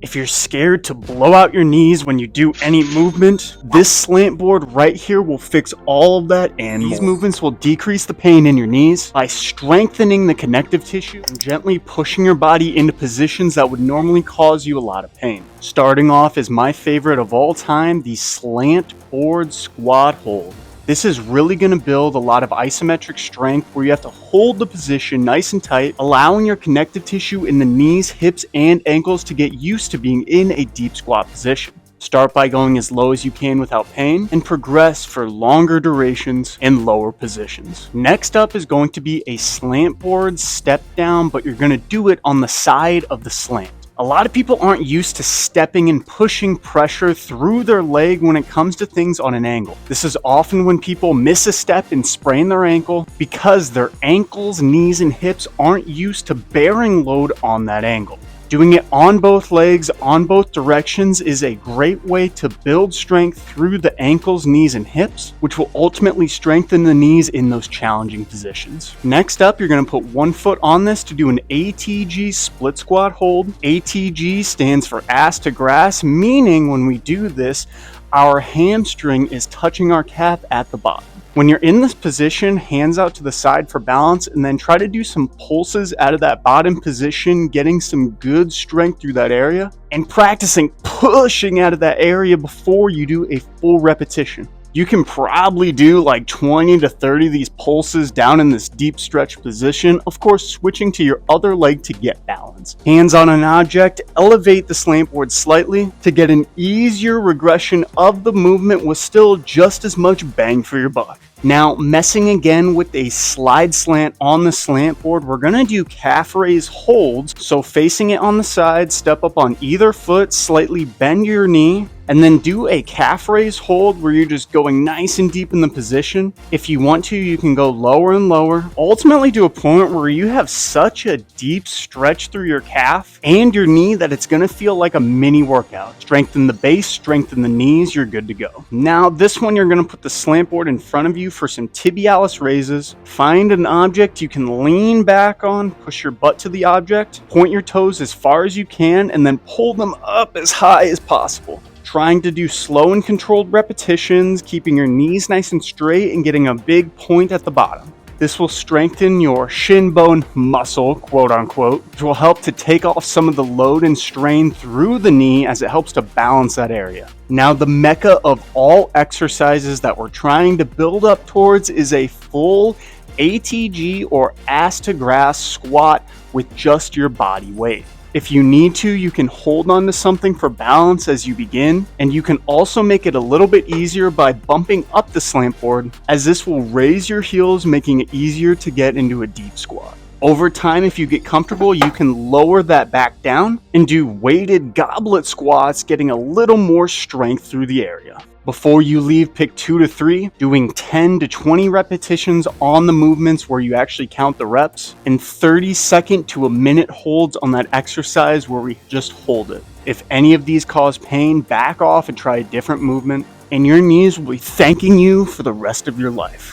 If you're scared to blow out your knees when you do any movement, this slant board right here will fix all of that and these movements will decrease the pain in your knees by strengthening the connective tissue and gently pushing your body into positions that would normally cause you a lot of pain. Starting off is my favorite of all time, the Slantboard Squat hold. This is really going to build a lot of isometric strength where you have to hold the position nice and tight, allowing your connective tissue in the knees, hips, and ankles to get used to being in a deep squat position. Start by going as low as you can without pain and progress for longer durations and lower positions. Next up is going to be a slant board step down, but you're going to do it on the side of the slant. A lot of people aren't used to stepping and pushing pressure through their leg when it comes to things on an angle. This is often when people miss a step and sprain their ankle because their ankles, knees, and hips aren't used to bearing load on that angle. Doing it on both legs, on both directions is a great way to build strength through the ankles, knees, and hips, which will ultimately strengthen the knees in those challenging positions. Next up, you're going to put one foot on this to do an ATG split squat hold. ATG stands for ass to grass, meaning when we do this, our hamstring is touching our calf at the bottom. When you're in this position, hands out to the side for balance, and then try to do some pulses out of that bottom position, getting some good strength through that area, and practicing pushing out of that area before you do a full repetition. You can probably do like 20 to 30 of these pulses down in this deep stretch position, of course switching to your other leg to get balance. Hands on an object, elevate the slant board slightly to get an easier regression of the movement with still just as much bang for your buck. Now, messing again with a slide slant on the slant board, we're going to do calf raise holds. So facing it on the side, step up on either foot, slightly bend your knee, and then do a calf raise hold where you're just going nice and deep in the position. If you want to, you can go lower and lower, ultimately to a point where you have such a deep stretch through your calf and your knee that it's going to feel like a mini workout. Strengthen the base, strengthen the knees, you're good to go. Now, this one, you're going to put the slant board in front of you for some Tibialis Raises. Find an object you can lean back on, push your butt to the object, point your toes as far as you can, and then pull them up as high as possible. Trying to do slow and controlled repetitions, keeping your knees nice and straight and getting a big point at the bottom. This will strengthen your shin bone muscle, quote unquote, which will help to take off some of the load and strain through the knee as it helps to balance that area. Now, the mecca of all exercises that we're trying to build up towards is a full ATG or ass to grass squat with just your body weight. If you need to, you can hold on to something for balance as you begin, and you can also make it a little bit easier by bumping up the slant board, as this will raise your heels, making it easier to get into a deep squat. Over time, if you get comfortable, you can lower that back down and do weighted goblet squats, getting a little more strength through the area. Before you leave, pick 2 to 3, doing 10 to 20 repetitions on the movements where you actually count the reps, and 30-second to a minute holds on that exercise where we just hold it. If any of these cause pain, back off and try a different movement, and your knees will be thanking you for the rest of your life.